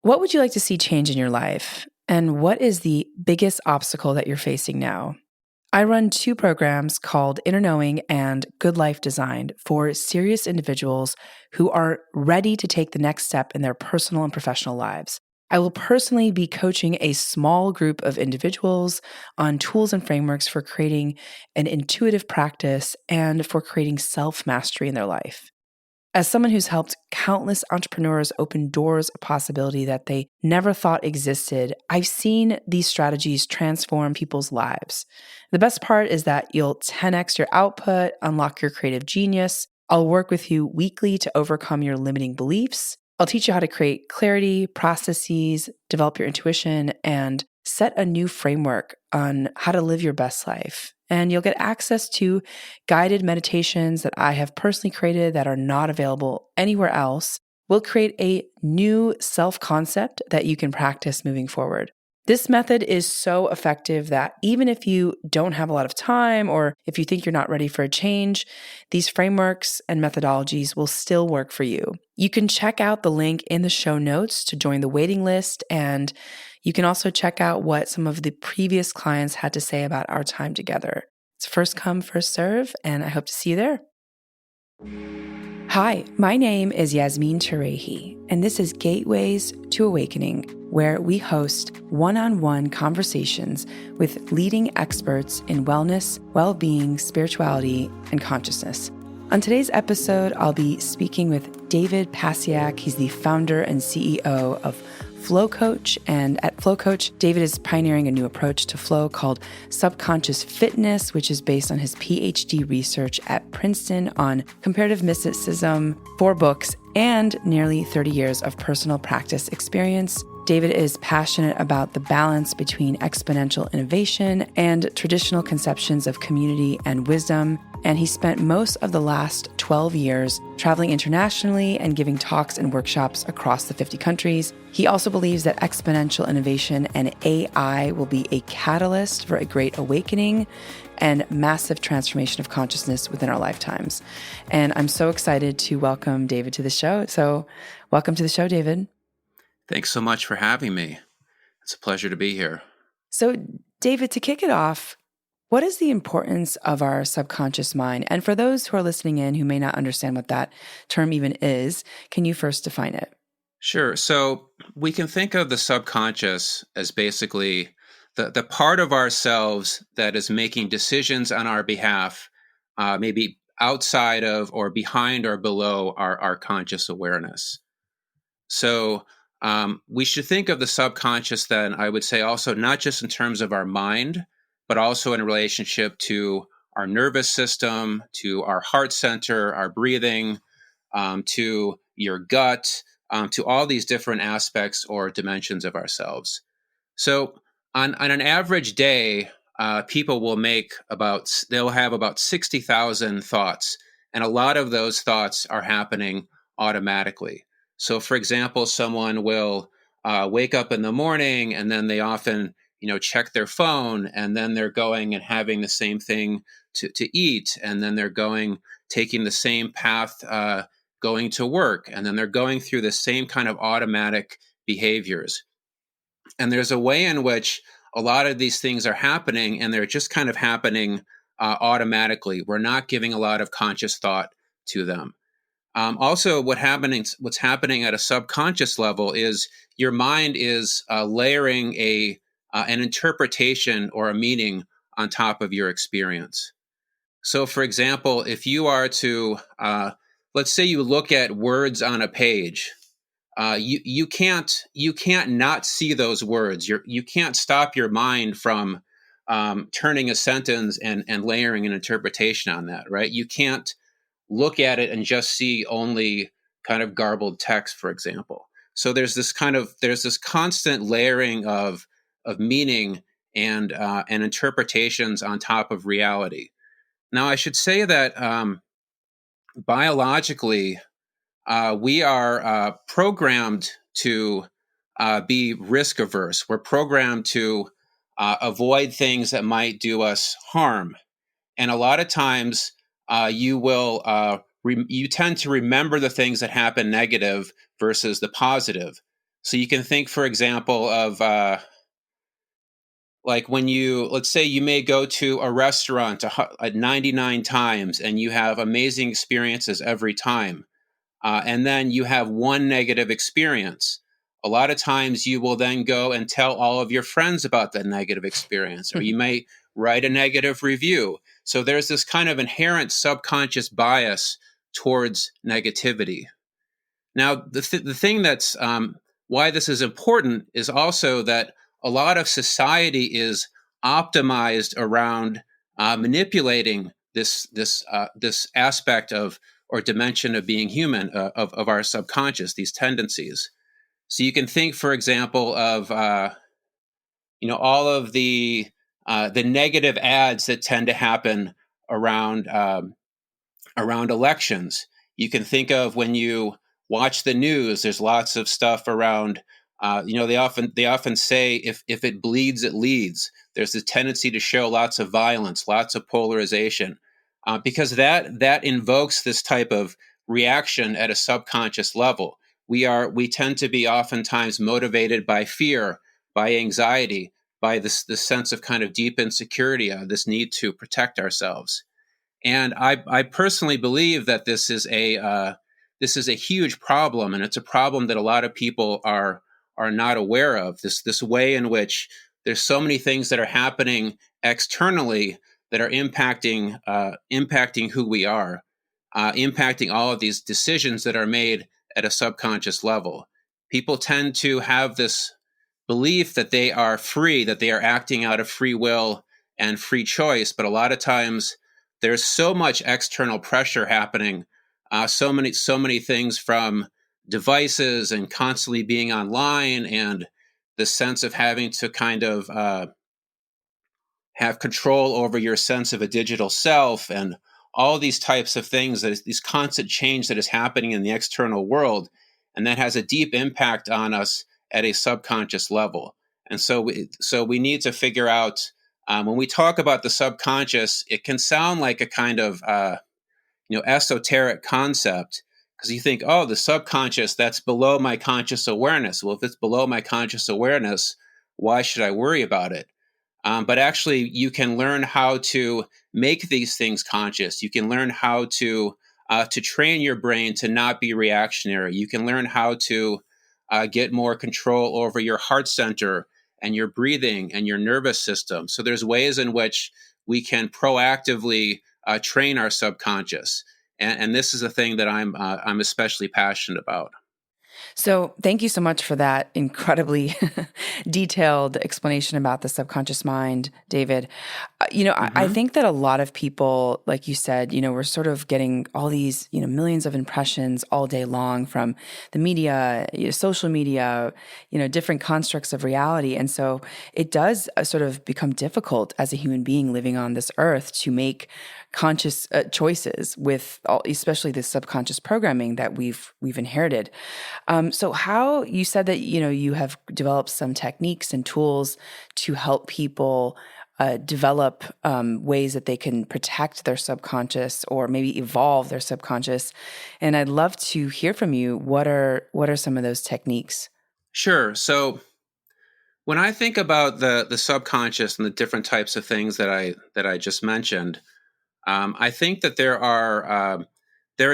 What would you like to see change in your life? And what is the biggest obstacle that you're facing now? I run 2 programs called Inner Knowing and Good Life Designed for serious individuals who are ready to take the next step in their personal and professional lives. I will personally be coaching a small group of individuals on tools and frameworks for creating an intuitive practice and for creating self-mastery in their life. As someone who's helped countless entrepreneurs open doors of possibility that they never thought existed, I've seen these strategies transform people's lives. The best part is that you'll 10x your output, unlock your creative genius. I'll work with you weekly to overcome your limiting beliefs. I'll teach you how to create clarity, processes, develop your intuition, and set a new framework on how to live your best life. And you'll get access to guided meditations that I have personally created that are not available anywhere else. We'll create a new self-concept that you can practice moving forward. This method is so effective that even if you don't have a lot of time or if you think you're not ready for a change, these frameworks and methodologies will still work for you. You can check out the link in the show notes to join the waiting list, and you can also check out what some of the previous clients had to say about our time together. It's first come, first serve, and I hope to see you there. Hi, my name is Yasmin Tarehi, and this is Gateways to Awakening, where we host one-on-one conversations with leading experts in wellness, well-being, spirituality, and consciousness. On today's episode, I'll be speaking with David Passiak. He's the founder and CEO of Flow Coach, and at Flow Coach, David is pioneering a new approach to flow called subconscious fitness, which is based on his Ph.D. research at Princeton on comparative mysticism, 4 books, and nearly 30 years of personal practice experience. David is passionate about the balance between exponential innovation and traditional conceptions of community and wisdom, and he spent most of the last 12 years traveling internationally and giving talks and workshops across the 50 countries. He also believes that exponential innovation and AI will be a catalyst for a great awakening and massive transformation of consciousness within our lifetimes. And I'm so excited to welcome David to the show. So welcome to the show, David. Thanks so much for having me. It's a pleasure to be here. So, David, to kick it off, what is the importance of our subconscious mind? And for those who are listening in who may not understand what that term even is, can you first define it? Sure. So we can think of the subconscious as basically the part of ourselves that is making decisions on our behalf, maybe outside of or behind or below our conscious awareness. So we should think of the subconscious then, I would say also not just in terms of our mind, but also in relationship to our nervous system, to our heart center, our breathing, to your gut, to all these different aspects or dimensions of ourselves. So on an average day, people will they'll have about 60,000 thoughts. And a lot of those thoughts are happening automatically. So for example, someone will wake up in the morning and then they often check their phone, and then they're going and having the same thing to eat. And then they're taking the same path, going to work. And then they're going through the same kind of automatic behaviors. And there's a way in which a lot of these things are happening, and they're just kind of happening automatically. We're not giving a lot of conscious thought to them. Also, what's happening at a subconscious level is your mind is layering an interpretation or a meaning on top of your experience. So, for example, if you are to, let's say you look at words on a page, you can't not see those words. You can't stop your mind from turning a sentence and layering an interpretation on that, right? You can't look at it and just see only kind of garbled text, for example. So there's this constant layering of meaning and interpretations on top of reality. Now, I should say that biologically, we are programmed to be risk averse. We're programmed to avoid things that might do us harm, and a lot of times you tend to remember the things that happen negative versus the positive. So you can think, for example, of like when let's say you may go to a restaurant 99 times and you have amazing experiences every time. And then you have one negative experience. A lot of times you will then go and tell all of your friends about that negative experience, or you may write a negative review. So there's this kind of inherent subconscious bias towards negativity. Now, the thing that's why this is important is also that a lot of society is optimized around manipulating this aspect of or dimension of being human, of our subconscious, these tendencies. So you can think, for example, of all of the negative ads that tend to happen around around elections. You can think of when you watch the news. There's lots of stuff around. They often say if it bleeds, it leads. There's a tendency to show lots of violence, lots of polarization, because that invokes this type of reaction at a subconscious level. We tend to be oftentimes motivated by fear, by anxiety, by this sense of kind of deep insecurity, this need to protect ourselves. And I personally believe that this is a huge problem, and it's a problem that a lot of people are not aware of. This way in which there's so many things that are happening externally that are impacting who we are, impacting all of these decisions that are made at a subconscious level. People tend to have this belief that they are free, that they are acting out of free will and free choice, but a lot of times there's so much external pressure happening, so many things from devices and constantly being online, and the sense of having to kind of have control over your sense of a digital self, and all these types of things, these constant change that is happening in the external world, and that has a deep impact on us at a subconscious level. And so we need to figure out, when we talk about the subconscious, it can sound like a kind of esoteric concept, because you think, oh, the subconscious, that's below my conscious awareness. Well, if it's below my conscious awareness, why should I worry about it? But actually, you can learn how to make these things conscious. You can learn how to train your brain to not be reactionary. You can learn how to get more control over your heart center and your breathing and your nervous system. So there's ways in which we can proactively train our subconscious, and this is a thing that I'm especially passionate about. So, thank you so much for that incredibly detailed explanation about the subconscious mind, David. I Hmm. think that a lot of people, like you said, we're sort of getting all these, millions of impressions all day long from the media, social media, different constructs of reality. And so it does sort of become difficult as a human being living on this earth to make conscious choices with especially the subconscious programming that we've inherited. So how you said that, you have developed some techniques and tools to help people develop ways that they can protect their subconscious or maybe evolve their subconscious. And I'd love to hear from you. What are some of those techniques? Sure. So when I think about the subconscious and the different types of things that I just mentioned, I think that there are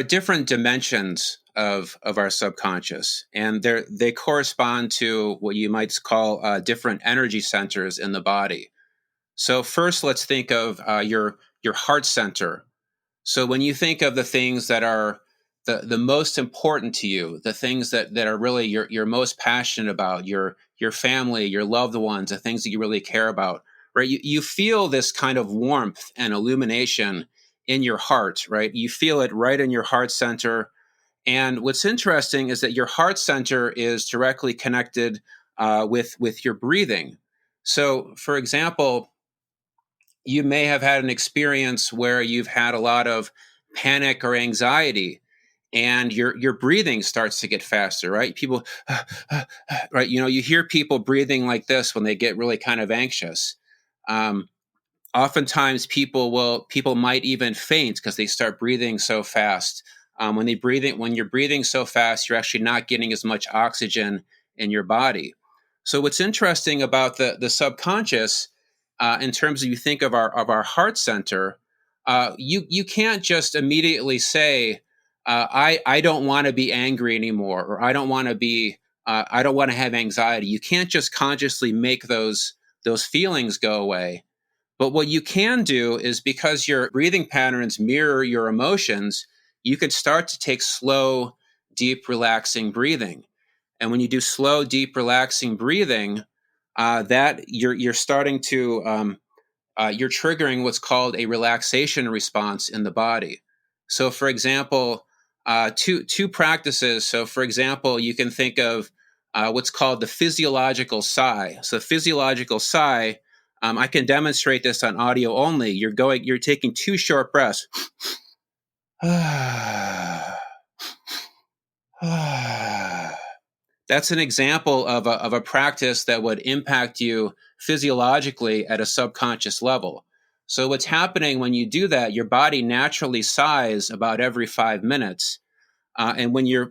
different dimensions of our subconscious, and they correspond to what you might call different energy centers in the body. So first, let's think of your heart center. So when you think of the things that are the most important to you, the things that are really you're most passionate about, your family, your loved ones, the things that you really care about, right? You feel this kind of warmth and illumination in your heart, right? You feel it right in your heart center. And what's interesting is that your heart center is directly connected with your breathing. So, for example, you may have had an experience where you've had a lot of panic or anxiety, and your breathing starts to get faster, right? People right, you hear people breathing like this when they get really kind of anxious. um, Oftentimes people might even faint because they start breathing so fast. When you're breathing so fast, you're actually not getting as much oxygen in your body. So what's interesting about the subconscious, in terms of you think of our heart center, you can't just immediately say, I don't want to be angry anymore, or I don't want to have anxiety. You can't just consciously make those feelings go away. But what you can do is, because your breathing patterns mirror your emotions, you could start to take slow, deep, relaxing breathing. And when you do slow, deep, relaxing breathing, that you're starting to you're triggering what's called a relaxation response in the body. So, for example, two practices. So, for example, you can think of what's called the physiological sigh. So, physiological sigh. I can demonstrate this on audio only. You're taking 2 short breaths. That's an example of a practice that would impact you physiologically at a subconscious level. So what's happening when you do that, your body naturally sighs about every 5 minutes. And when you're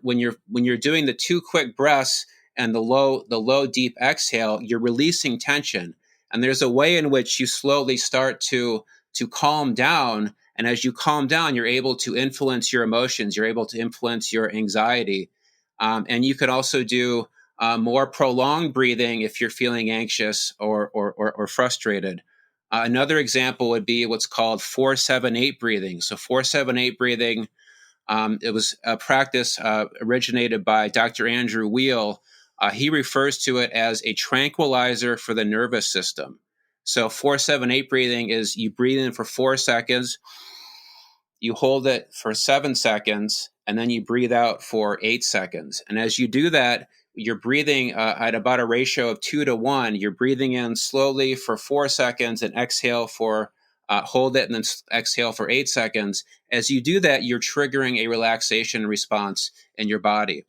doing the 2 quick breaths and the low deep exhale, you're releasing tension. And there's a way in which you slowly start to calm down. And as you calm down, you're able to influence your emotions. You're able to influence your anxiety. And you could also do more prolonged breathing if you're feeling anxious or frustrated. Another example would be what's called 4-7-8 breathing. So 4-7-8 breathing, it was a practice originated by Dr. Andrew Weil. He refers to it as a tranquilizer for the nervous system. So 4-7-8 breathing is you breathe in for 4 seconds, you hold it for 7 seconds, and then you breathe out for 8 seconds. And as you do that, you're breathing at about a ratio of 2-to-1. You're breathing in slowly for 4 seconds and exhale for, hold it and then exhale for 8 seconds. As you do that, you're triggering a relaxation response in your body.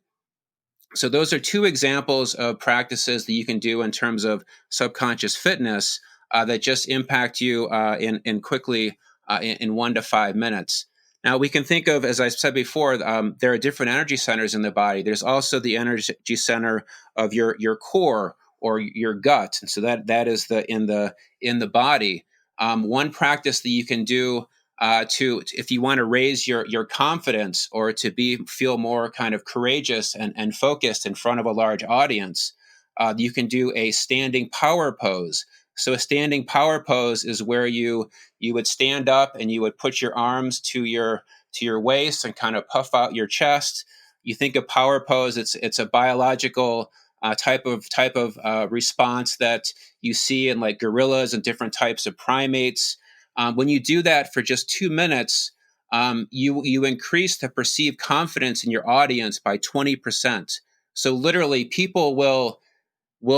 So those are 2 examples of practices that you can do in terms of subconscious fitness that just impact you in quickly in 1 to 5 minutes. Now we can think of, as I said before, there are different energy centers in the body. There's also the energy center of your core or your gut, and so that is in the body. One practice that you can do if you want to raise your confidence or to feel more kind of courageous and focused in front of a large audience, you can do a standing power pose. So a standing power pose is where you would stand up and you would put your arms to your waist and kind of puff out your chest. You think of power pose; it's a biological type of response that you see in like gorillas and different types of primates. When you do that for just 2 minutes, you increase the perceived confidence in your audience by 20%. So literally, people will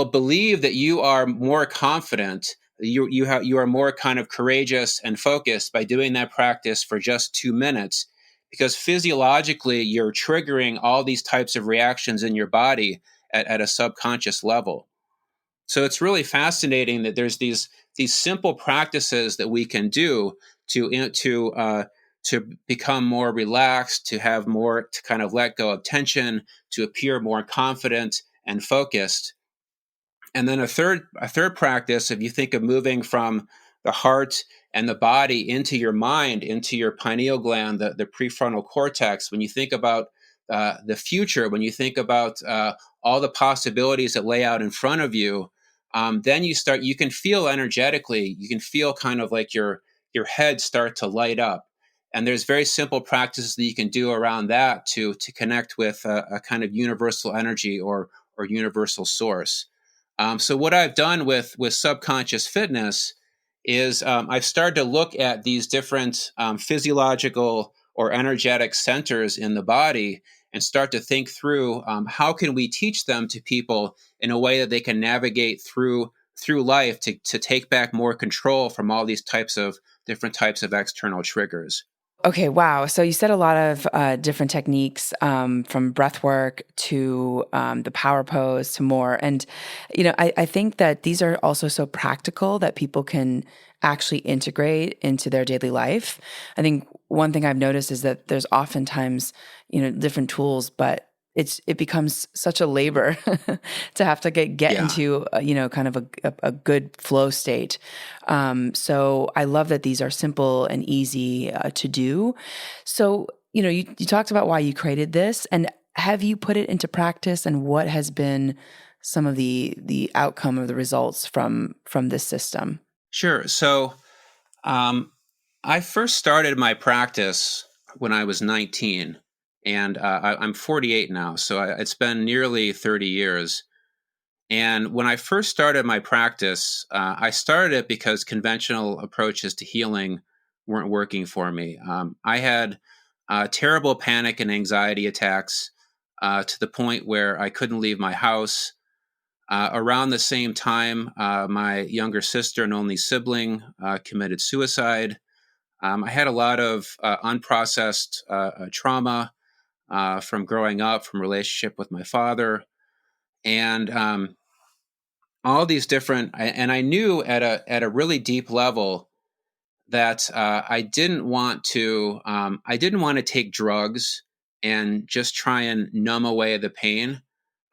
believe that you are more confident. You are more kind of courageous and focused by doing that practice for just 2 minutes, because physiologically you're triggering all these types of reactions in your body at a subconscious level. So it's really fascinating that there's these simple practices that we can do to become more relaxed, to have more, to kind of let go of tension, to appear more confident and focused. And then a third practice, if you think of moving from the heart and the body into your mind, into your pineal gland, the prefrontal cortex, when you think about the future, when you think about all the possibilities that lay out in front of you, then you can feel energetically, you can feel kind of like your head start to light up. And there's very simple practices that you can do around that to connect with a kind of universal energy or universal source. So what I've done with subconscious fitness is I've started to look at these different physiological or energetic centers in the body and start to think through how can we teach them to people in a way that they can navigate through life to take back more control from all these different types of external triggers. Okay, wow. So you said a lot of different techniques, from breath work to the power pose to more. And, I think that these are also so practical that people can actually integrate into their daily life. I think one thing I've noticed is that there's oftentimes, different tools, but it becomes such a labor to have to get Yeah. into kind of a good flow state. So I love that these are simple and easy to do. So you talked about why you created this, and have you put it into practice, and what has been some of the outcome of the results from this system? Sure. So um, I first started my practice when I was 19, and I'm 48 now, so it's been nearly 30 years. And when I first started my practice, I started it because conventional approaches to healing weren't working for me. I had terrible panic and anxiety attacks to the point where I couldn't leave my house. Around the same time, my younger sister and only sibling committed suicide. I had a lot of unprocessed trauma from growing up, from relationship with my father, and all these different. And I knew at a really deep level that I didn't want to take drugs and just try and numb away the pain.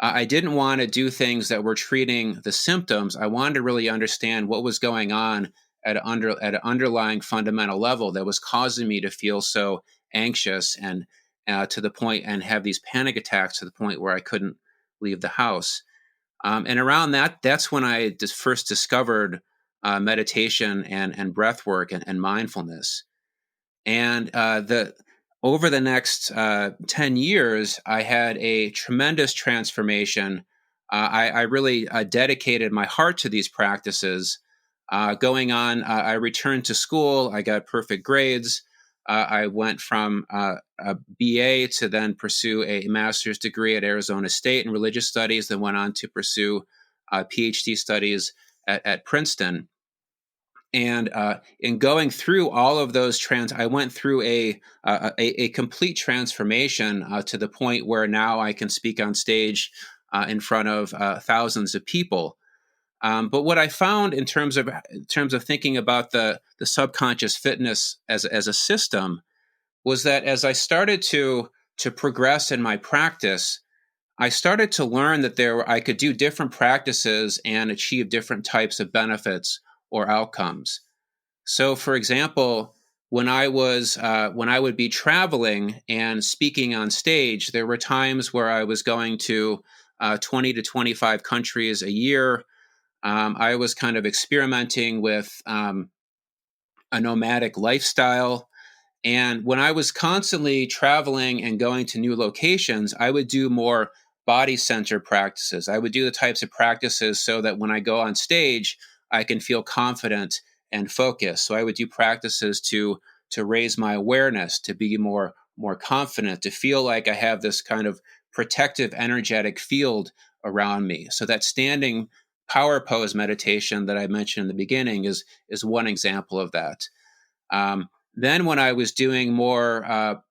I didn't want to do things that were treating the symptoms. I wanted to really understand what was going on at an underlying fundamental level that was causing me to feel so anxious and to the point and have these panic attacks to the point where I couldn't leave the house. And around that's when I first discovered meditation and breath work and mindfulness. And the over the next 10 years, I had a tremendous transformation. I really dedicated my heart to these practices. Going on, I returned to school. I got perfect grades. I went from a BA to then pursue a master's degree at Arizona State in religious studies, then went on to pursue Ph.D. studies at Princeton. And in going through all of those I went through a complete transformation to the point where now I can speak on stage in front of thousands of people. But what I found in terms of thinking about the subconscious fitness as a system was that as I started to progress in my practice, I started to learn that I could do different practices and achieve different types of benefits or outcomes. So, for example, when I would be traveling and speaking on stage, there were times where I was going to 20 to 25 countries a year. I was kind of experimenting with a nomadic lifestyle. And when I was constantly traveling and going to new locations, I would do more body center practices. I would do the types of practices so that when I go on stage, I can feel confident and focused. So I would do practices to raise my awareness, to be more confident, to feel like I have this kind of protective, energetic field around me. So that standing power pose meditation that I mentioned in the beginning is one example of that. Then, when I was doing more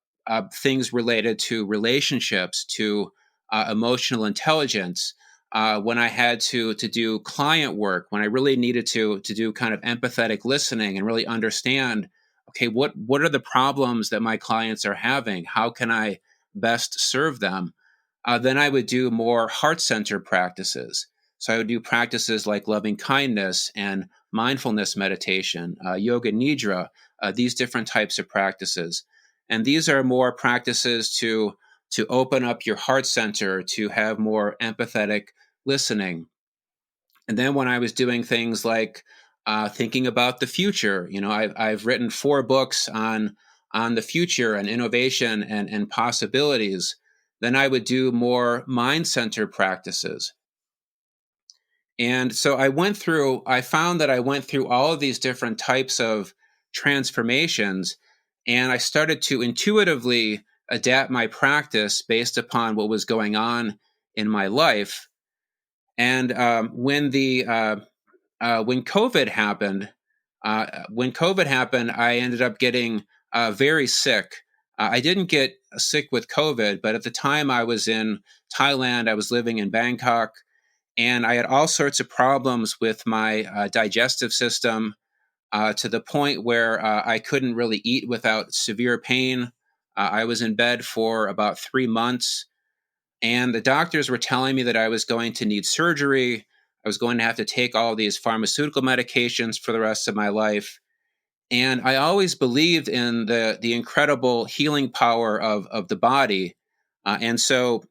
things related to relationships, to emotional intelligence, when I had to do client work, when I really needed to do kind of empathetic listening and really understand, okay, what are the problems that my clients are having? How can I best serve them? Then I would do more heart center practices. So I would do practices like loving kindness and mindfulness meditation, yoga nidra, these different types of practices. And these are more practices to open up your heart center, to have more empathetic listening. And then when I was doing things like thinking about the future, I've written 4 books on the future and innovation and possibilities. Then I would do more mind center practices. And so I found that I went through all of these different types of transformations, and I started to intuitively adapt my practice based upon what was going on in my life. And when COVID happened, I ended up getting very sick. I didn't get sick with COVID, but at the time I was in Thailand. I was living in Bangkok, and I had all sorts of problems with my digestive system to the point where I couldn't really eat without severe pain. I was in bed for about 3 months. And the doctors were telling me that I was going to need surgery. I was going to have to take all these pharmaceutical medications for the rest of my life. And I always believed in the incredible healing power of the body. And so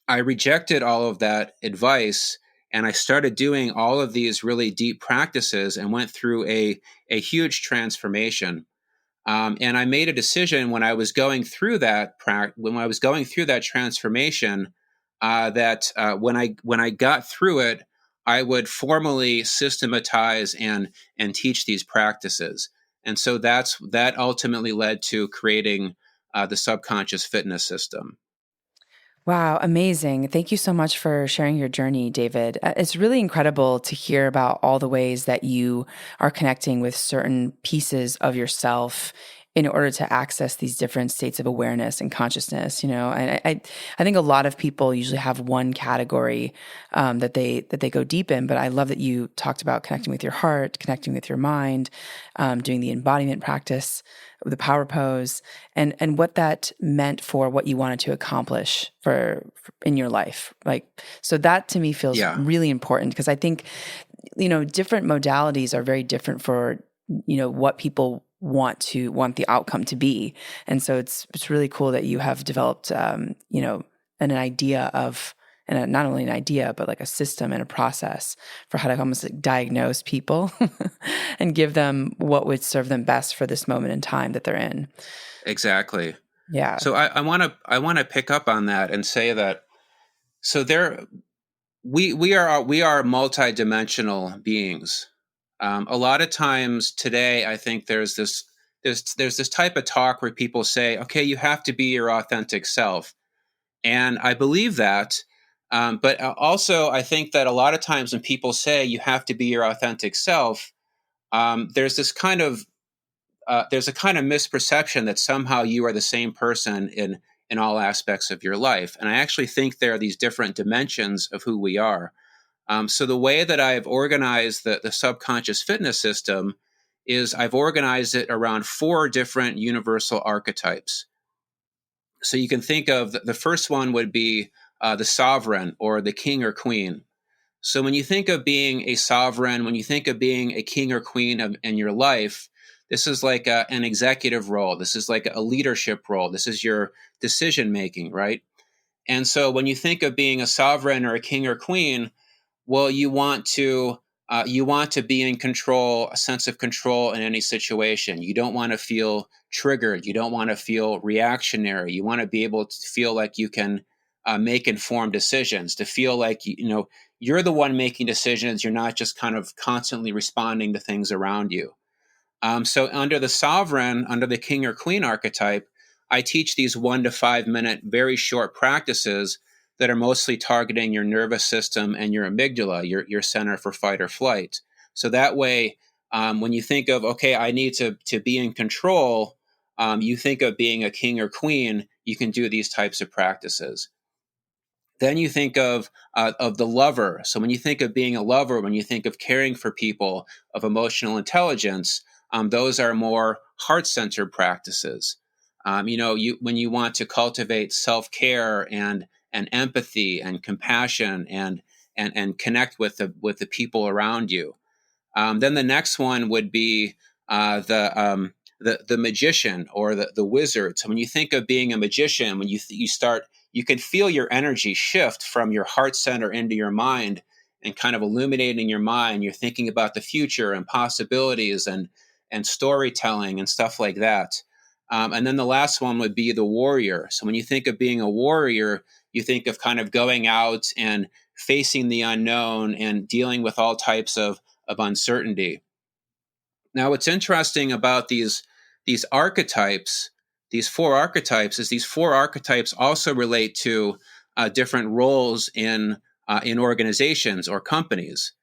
I rejected all of that advice, and I started doing all of these really deep practices and went through a huge transformation. And I made a decision when I was going through when I was going through that transformation, that when I got through it, I would formally systematize and teach these practices. And so that ultimately led to creating the subconscious fitness system. Wow, amazing. Thank you so much for sharing your journey, David. It's really incredible to hear about all the ways that you are connecting with certain pieces of yourself in order to access these different states of awareness and consciousness. And I think a lot of people usually have one category that they go deep in, but I love that you talked about connecting with your heart, connecting with your mind, doing the embodiment practice, the power pose, and what that meant for what you wanted to accomplish for in your life. So that to me feels Yeah, really important, because I think, different modalities are very different for, what people want the outcome to be. And so it's really cool that you have developed, an idea of, and not only an idea, but like a system and a process for how to almost like diagnose people and give them what would serve them best for this moment in time that they're in. exactly. Yeah. So I want to pick up on that and say that so there we are multidimensional beings. A lot of times today, I think there's this type of talk where people say, "Okay, you have to be your authentic self," and I believe that. But also, I think that a lot of times when people say you have to be your authentic self, there's this kind of there's a kind of misperception that somehow you are the same person in all aspects of your life. And I actually think there are these different dimensions of who we are. So the way that I've organized the subconscious fitness system is I've organized it around four different universal archetypes. So you can think of the first one would be the sovereign, or the king or queen. So when you think of being a sovereign, when you think of being a king or queen in your life, this is like an executive role. This is like a leadership role. This is your decision making, right? And so when you think of being a sovereign or a king or queen, well, you want to be in control, a sense of control in any situation. You don't want to feel triggered. You don't want to feel reactionary. You want to be able to feel like you can make informed decisions. To feel like you're the one making decisions. You're not just kind of constantly responding to things around you. So under the sovereign, under the king or queen archetype, I teach these 1 to 5 minute, very short practices that are mostly targeting your nervous system and your amygdala, your center for fight or flight. So that way, when you think of, okay, I need to be in control, you think of being a king or queen, you can do these types of practices. Then you think of the lover. So when you think of being a lover, when you think of caring for people, of emotional intelligence, those are more heart-centered practices. When you want to cultivate self-care and empathy and compassion and connect with the people around you. Then the next one would be the magician, or the wizard. So when you think of being a magician, when you start, you can feel your energy shift from your heart center into your mind and kind of illuminating your mind. You're thinking about the future and possibilities and storytelling and stuff like that. And then the last one would be the warrior. So when you think of being a warrior, you think of kind of going out and facing the unknown and dealing with all types of uncertainty. Now, what's interesting about these archetypes, these four archetypes, is these four archetypes also relate to different roles in organizations or companies.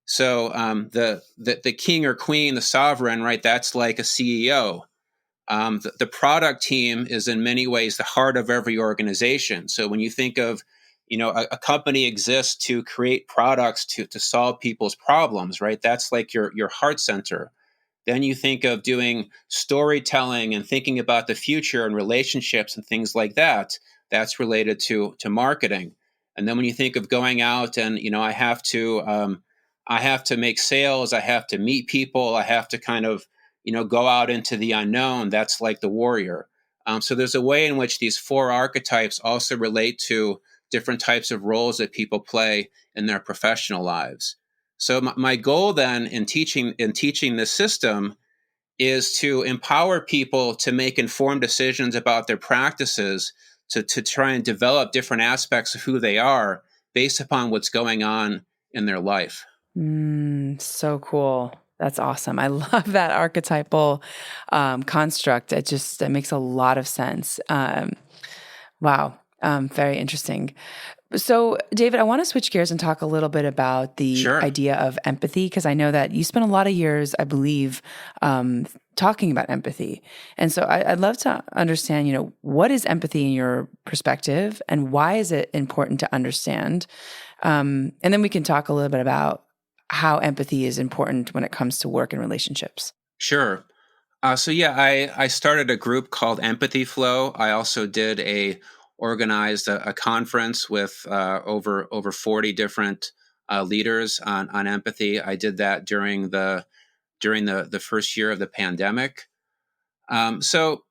So the king or queen, the sovereign, right? That's like a CEO. The product team is in many ways the heart of every organization. So when you think of, a company exists to create products to solve people's problems, right? That's like your heart center. Then you think of doing storytelling and thinking about the future and relationships and things like that. that's related to marketing. And then when you think of going out and, I have to make sales, I have to meet people, I have to kind of, go out into the unknown. That's like the warrior. So there's a way in which these four archetypes also relate to different types of roles that people play in their professional lives. So my goal then in teaching this system is to empower people to make informed decisions about their practices, to try and develop different aspects of who they are based upon what's going on in their life. So cool. That's awesome. I love that archetypal construct. It makes a lot of sense. Wow. Very interesting. So, David, I want to switch gears and talk a little bit about the Sure. idea of empathy, because I know that you spent a lot of years, I believe, talking about empathy. And so I'd love to understand, what is empathy in your perspective and why is it important to understand? And then we can talk a little bit about how empathy is important when it comes to work and relationships. Sure. I started a group called Empathy Flow. I also organized a conference with over 40 different leaders on empathy. I did that during the first year of the pandemic. So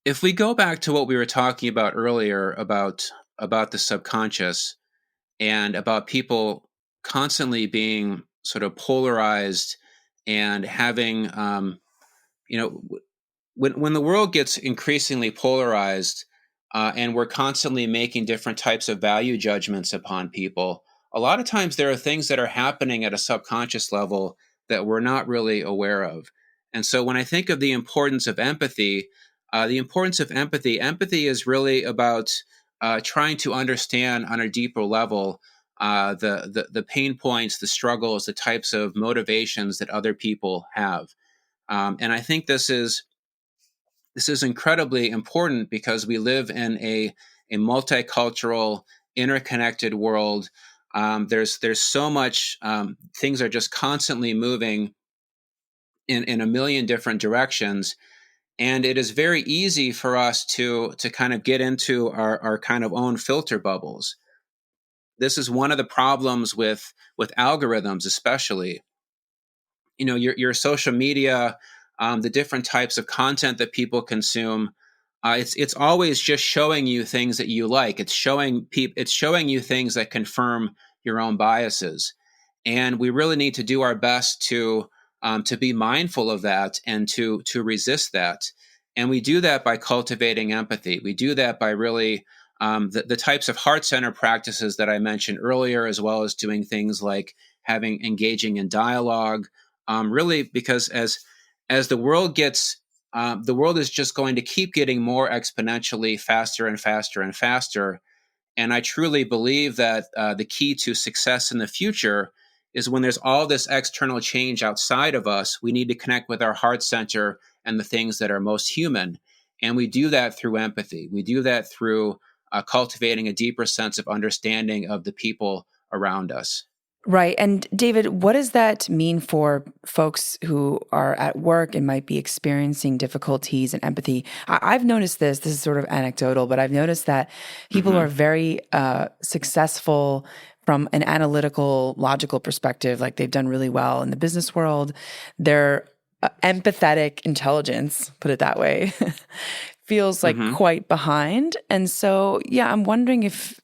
if we go back to what we were talking about earlier about the subconscious and about people constantly being sort of polarized and having you know when the world gets increasingly polarized and we're constantly making different types of value judgments upon people, a lot of times there are things that are happening at a subconscious level that we're not really aware of. And so when I think of the importance of empathy, empathy is really about trying to understand on a deeper level the pain points, the struggles, the types of motivations that other people have. And I think this is incredibly important because we live in a multicultural, interconnected world. There's so much, things are just constantly moving in a million different directions. And it is very easy for us to kind of get into our kind of own filter bubbles. This is one of the problems with algorithms, especially. Your social media, the different types of content that people consume. It's always just showing you things that you like. It's showing you things that confirm your own biases, and we really need to do our best to be mindful of that and to resist that. And we do that by cultivating empathy. We do that by really the types of heart center practices that I mentioned earlier, as well as doing things like engaging in dialogue. Really, because as the world is just going to keep getting more exponentially faster and faster and faster. And I truly believe that the key to success in the future is when there's all this external change outside of us, we need to connect with our heart center and the things that are most human. And we do that through empathy. We do that through cultivating a deeper sense of understanding of the people around us. Right. And David, what does that mean for folks who are at work and might be experiencing difficulties and empathy? I've noticed this is sort of anecdotal, but I've noticed that people who are very successful from an analytical, logical perspective, like they've done really well in the business world, their empathetic intelligence, put it that way, feels like quite behind. And so, yeah, I'm wondering if,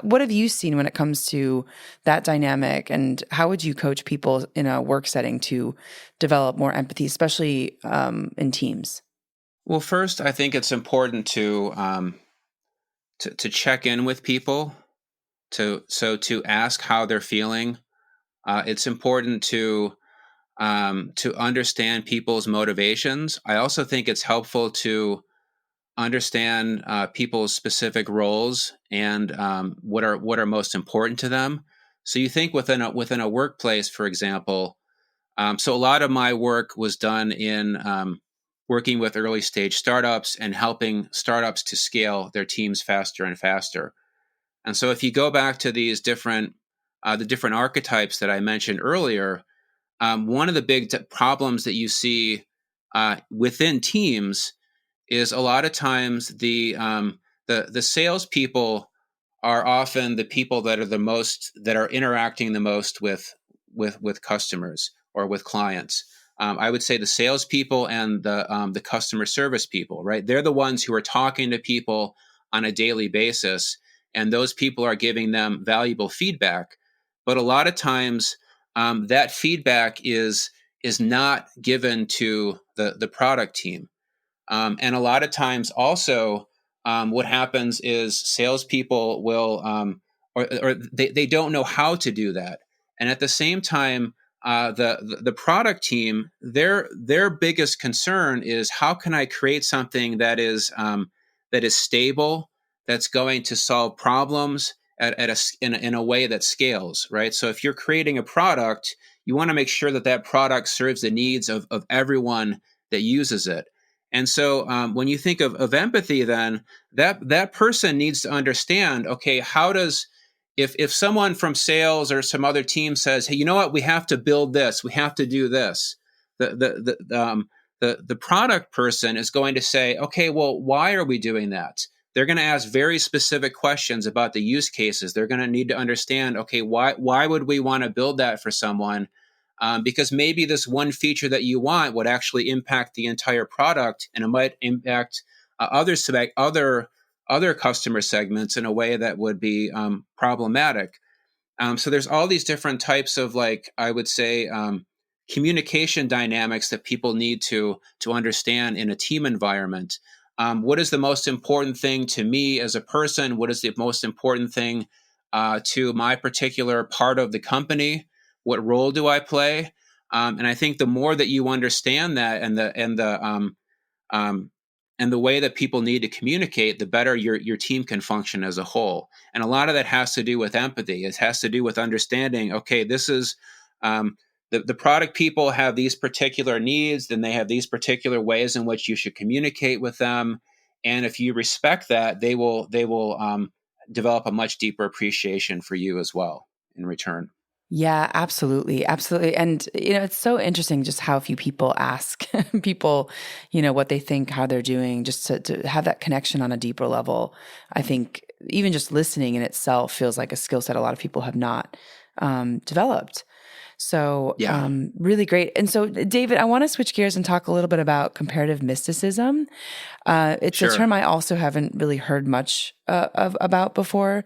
what have you seen when it comes to that dynamic, and how would you coach people in a work setting to develop more empathy, especially in teams? Well, first, I think it's important to check in with people, to ask how they're feeling. It's important to understand people's motivations. I also think it's helpful to understand people's specific roles and what are most important to them. So you think within a workplace, for example. So a lot of my work was done in working with early stage startups and helping startups to scale their teams faster and faster. And so if you go back to these the different archetypes that I mentioned earlier, one of the big problems that you see within teams is a lot of times the salespeople are often the people that are interacting the most with customers or with clients. I would say the salespeople and the customer service people, right? They're the ones who are talking to people on a daily basis, and those people are giving them valuable feedback. But a lot of times, that feedback is not given to the product team. And a lot of times, also, what happens is salespeople will, or they don't know how to do that. And at the same time, the product team, their biggest concern is how can I create something that is stable, that's going to solve problems in a way that scales, right? So if you're creating a product, you want to make sure that that product serves the needs of everyone that uses it. And so when you think of empathy, then that person needs to understand, okay, how does, if someone from sales or some other team says, hey, you know what, we have to build this, we have to do this, the product person is going to say, okay, well, why are we doing that? They're going to ask very specific questions about the use cases. They're going to need to understand, okay, why would we want to build that for someone? Because maybe this one feature that you want would actually impact the entire product, and it might impact other customer segments in a way that would be problematic. So there's all these different types of, like, I would say, communication dynamics that people need to understand in a team environment. What is the most important thing to me as a person? What is the most important thing to my particular part of the company? What role do I play? And I think the more that you understand that, um, and the way that people need to communicate, the better your team can function as a whole. And a lot of that has to do with empathy. It has to do with understanding, okay, this is the product people have these particular needs, then they have these particular ways in which you should communicate with them. And if you respect that, they will develop a much deeper appreciation for you as well in return. Yeah, absolutely. Absolutely. And, it's so interesting just how few people ask people, what they think, how they're doing, just to have that connection on a deeper level. I think even just listening in itself feels like a skill set a lot of people have not developed. So, Yeah, really great. And so, David, I want to switch gears and talk a little bit about comparative mysticism. It's a sure. term I also haven't really heard much about before.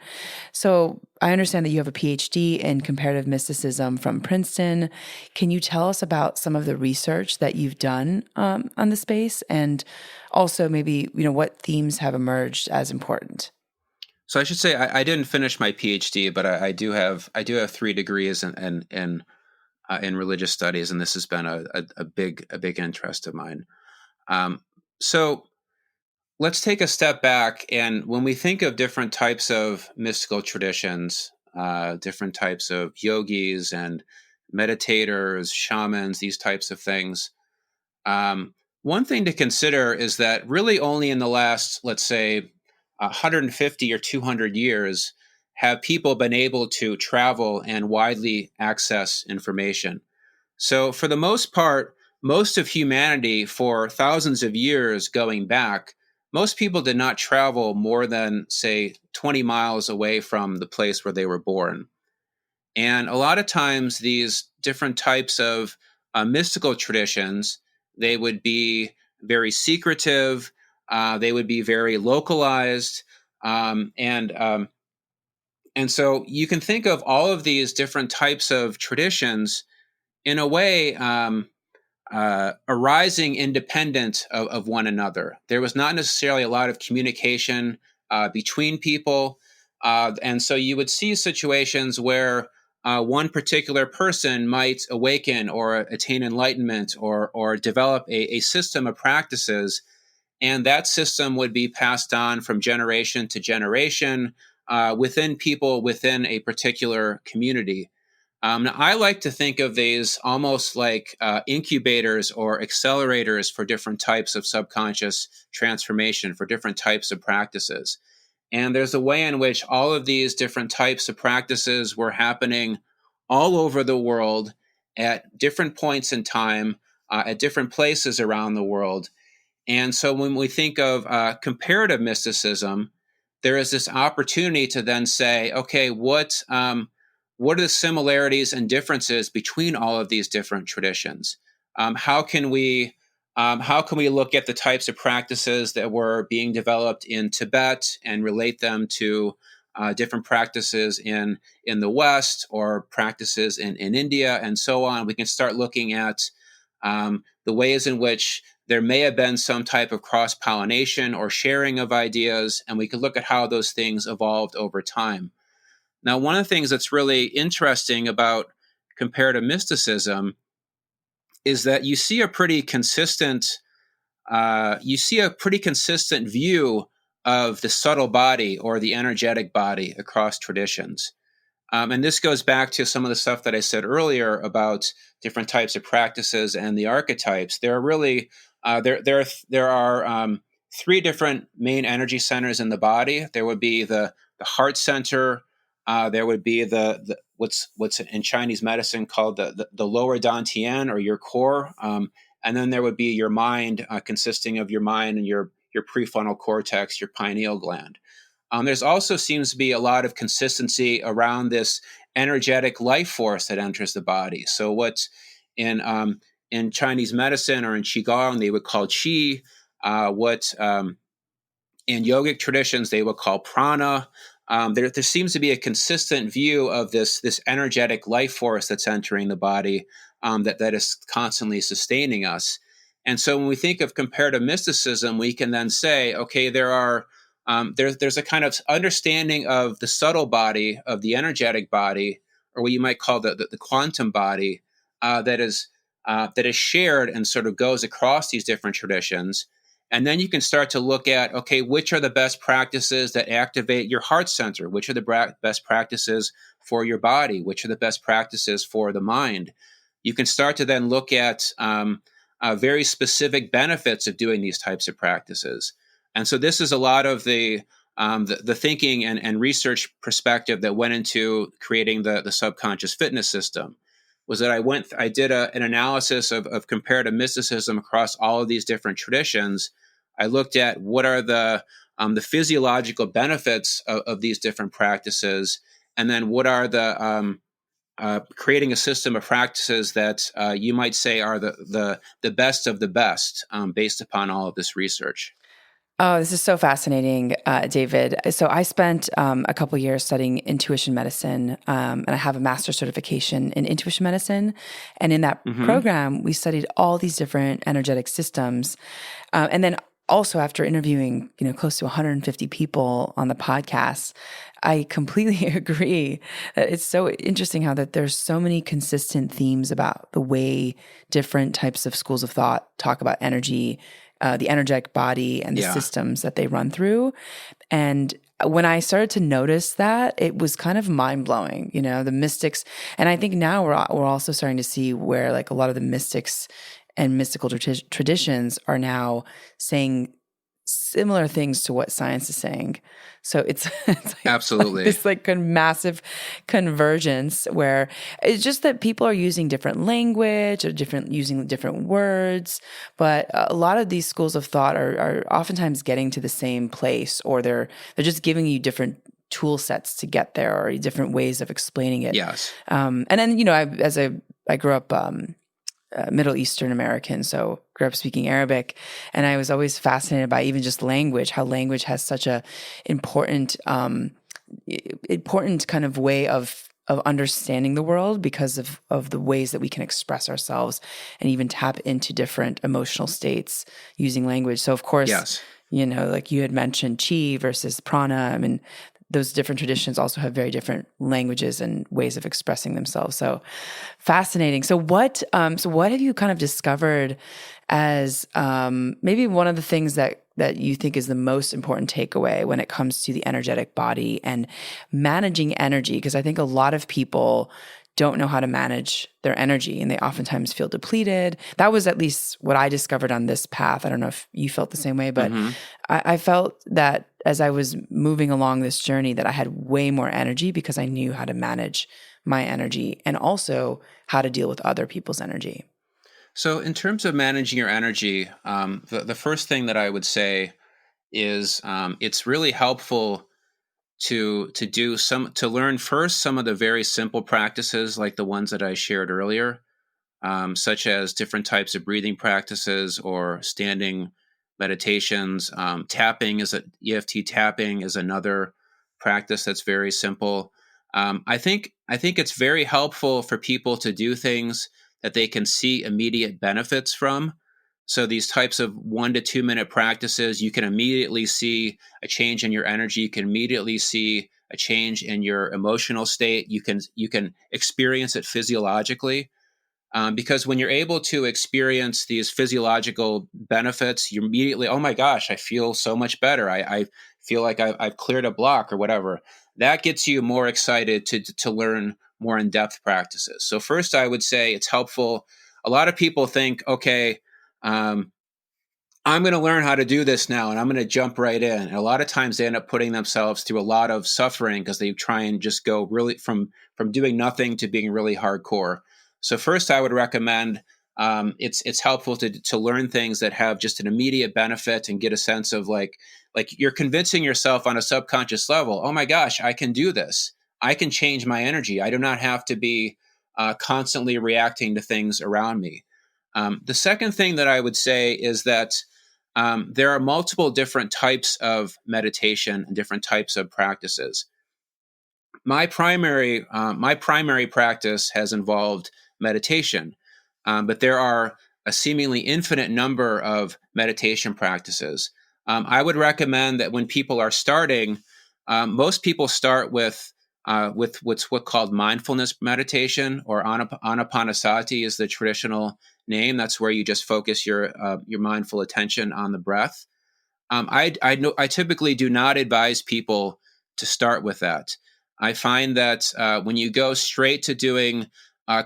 So, I understand that you have a PhD in comparative mysticism from Princeton. Can you tell us about some of the research that you've done on the space, and also maybe what themes have emerged as important? So I should say I didn't finish my PhD, but I do have 3 degrees in religious studies, and this has been a big interest of mine. So let's take a step back, and when we think of different types of mystical traditions, different types of yogis and meditators, shamans, these types of things. One thing to consider is that really only in the last, let's say, 150 or 200 years have people been able to travel and widely access information. So, for the most part, most of humanity, for thousands of years going back, most people did not travel more than, say, 20 miles away from the place where they were born. And a lot of times, these different types of mystical traditions, they would be very secretive, they would be very localized, um, and um, and so you can think of all of these different types of traditions in a way. Arising independent of one another. There was not necessarily a lot of communication between people. And so you would see situations where one particular person might awaken or attain enlightenment or develop a system of practices. And that system would be passed on from generation to generation within people within a particular community. Now, I like to think of these almost like incubators or accelerators for different types of subconscious transformation, for different types of practices. And there's a way in which all of these different types of practices were happening all over the world at different points in time, at different places around the world. And so when we think of comparative mysticism, there is this opportunity to then say, okay, what are the similarities and differences between all of these different traditions? How can we look at the types of practices that were being developed in Tibet and relate them to different practices in the West or practices in India and so on? We can start looking at the ways in which there may have been some type of cross-pollination or sharing of ideas, and we could look at how those things evolved over time. Now, one of the things that's really interesting about comparative mysticism is that you see a pretty consistent view of the subtle body or the energetic body across traditions. And this goes back to some of the stuff that I said earlier about different types of practices and the archetypes. There are really there are three different main energy centers in the body. There would be the heart center. There would be the what's in Chinese medicine called the lower dantian, or your core. And then there would be your mind, consisting of your mind and your prefrontal cortex, your pineal gland. There's also seems to be a lot of consistency around this energetic life force that enters the body. So what's in Chinese medicine or in Qigong, they would call qi. In yogic traditions, they would call prana. There seems to be a consistent view of this energetic life force that's entering the body, that is constantly sustaining us. And so when we think of comparative mysticism, we can then say, okay, there's a kind of understanding of the subtle body, of the energetic body, or what you might call the quantum body, that is shared and sort of goes across these different traditions. And then you can start to look at, okay, which are the best practices that activate your heart center? Which are the best practices for your body? Which are the best practices for the mind? You can start to then look at very specific benefits of doing these types of practices. And so this is a lot of the thinking and research perspective that went into creating the subconscious fitness system. Was that I did an analysis of comparative mysticism across all of these different traditions. I looked at what are the physiological benefits of these different practices, and then what are the creating a system of practices that you might say are the best of the best, based upon all of this research. Oh, this is so fascinating, David. So I spent a couple years studying intuition medicine, and I have a master's certification in intuition medicine. And in that program, we studied all these different energetic systems. And then also after interviewing, close to 150 people on the podcast, I completely agree that it's so interesting how that there's so many consistent themes about the way different types of schools of thought talk about energy, the energetic body and the systems that they run through. And when I started to notice that, it was kind of mind-blowing, the mystics. And I think now we're also starting to see where like a lot of the mystics and mystical traditions are now saying similar things to what science is saying. So it's Absolutely this massive convergence where it's just that people are using different language or using different words, but a lot of these schools of thought are oftentimes getting to the same place, or they're just giving you different tool sets to get there, or different ways of explaining it. Yes. And then I grew up Middle Eastern American, so grew up speaking Arabic, and I was always fascinated by even just language, how language has such a important kind of way of understanding the world because of the ways that we can express ourselves and even tap into different emotional states using language. So of course, like you had mentioned chi versus prana. I mean, those different traditions also have very different languages and ways of expressing themselves. So fascinating. So what have you kind of discovered as maybe one of the things that you think is the most important takeaway when it comes to the energetic body and managing energy? Because I think a lot of people don't know how to manage their energy, and they oftentimes feel depleted. That was at least what I discovered on this path. I don't know if you felt the same way, but I felt that as I was moving along this journey that I had way more energy because I knew how to manage my energy and also how to deal with other people's energy. So, in terms of managing your energy, the first thing that I would say is it's really helpful to learn first some of the very simple practices like the ones that I shared earlier, such as different types of breathing practices or standing meditations. Tapping is EFT tapping is another practice that's very simple. I think it's very helpful for people to do things that they can see immediate benefits from. So these types of 1 to 2 minute practices, you can immediately see a change in your energy. You can immediately see a change in your emotional state. You can experience it physiologically, because when you're able to experience these physiological benefits, you immediately, oh my gosh, I feel so much better. I feel like I've cleared a block or whatever. That gets you more excited to learn more in depth practices. So first, I would say it's helpful. A lot of people think, okay, um, I'm going to learn how to do this now and I'm going to jump right in. And a lot of times they end up putting themselves through a lot of suffering because they try and just go really from doing nothing to being really hardcore. So first I would recommend, it's helpful to learn things that have just an immediate benefit and get a sense of like you're convincing yourself on a subconscious level, oh my gosh, I can do this. I can change my energy. I do not have to be constantly reacting to things around me. The second thing that I would say is that there are multiple different types of meditation and different types of practices. My primary practice has involved meditation, but there are a seemingly infinite number of meditation practices. I would recommend that when people are starting, most people start with what's called mindfulness meditation, or anapanasati is the traditional name. That's where you just focus your mindful attention on the breath. I typically do not advise people to start with that. I find that when you go straight to doing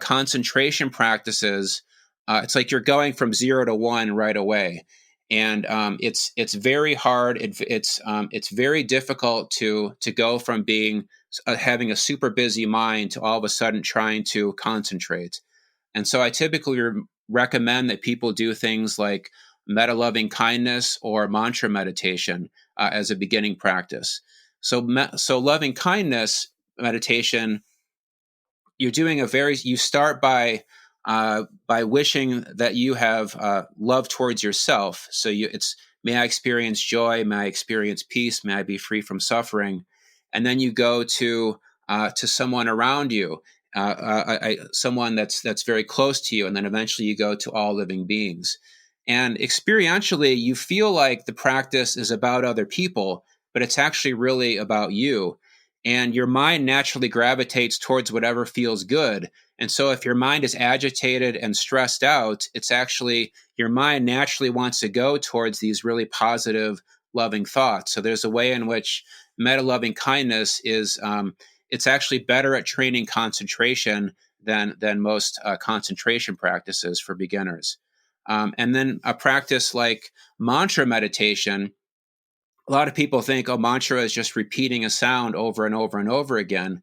concentration practices, it's like you're going from 0 to 1 right away, and it's very hard. It's very difficult to go from being having a super busy mind to all of a sudden trying to concentrate. And so I typically recommend that people do things like meta loving kindness or mantra meditation as a beginning practice. So loving kindness meditation, you start by wishing that you have love towards yourself. So it's, may I experience joy, may I experience peace, may I be free from suffering, and then you go to someone around you, someone that's very close to you, and then eventually you go to all living beings. And experientially, you feel like the practice is about other people, but it's actually really about you. And your mind naturally gravitates towards whatever feels good. And so if your mind is agitated and stressed out, it's actually your mind naturally wants to go towards these really positive, loving thoughts. So there's a way in which meta loving kindness is, it's actually better at training concentration than most concentration practices for beginners. And then a practice like mantra meditation, a lot of people think, oh, mantra is just repeating a sound over and over and over again.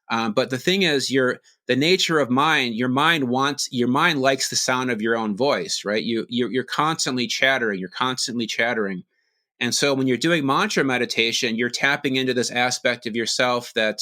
But the thing is, the nature of mind, your mind likes the sound of your own voice, right? You're constantly chattering. You're constantly chattering. And so when you're doing mantra meditation, you're tapping into this aspect of yourself that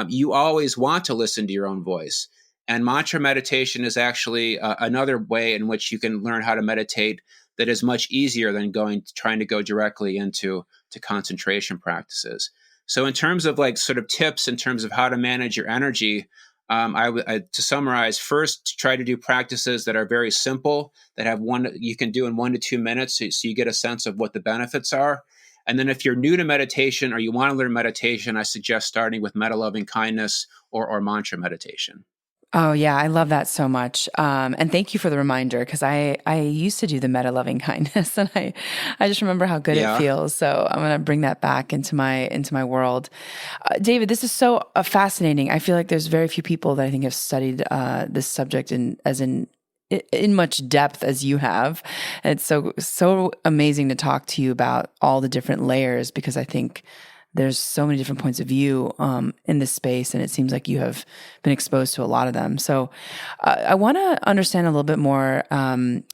you always want to listen to your own voice. And mantra meditation is actually another way in which you can learn how to meditate that is much easier than trying to go directly into concentration practices. So in terms of like sort of tips in terms of how to manage your energy, to summarize, first, try to do practices that are very simple, that you can do in 1 to 2 minutes, so you get a sense of what the benefits are. And then if you're new to meditation or you want to learn meditation, I suggest starting with meta loving kindness or mantra meditation. Oh yeah, I love that so much. And thank you for the reminder, because I used to do the meta loving kindness, and I just remember how good it Yeah. feels. So I'm gonna bring that back into my world. David, this is so fascinating. I feel like there's very few people that I think have studied this subject in much depth as you have. And it's so amazing to talk to you about all the different layers, because I think there's so many different points of view in this space, and it seems like you have been exposed to a lot of them. So I want to understand a little bit more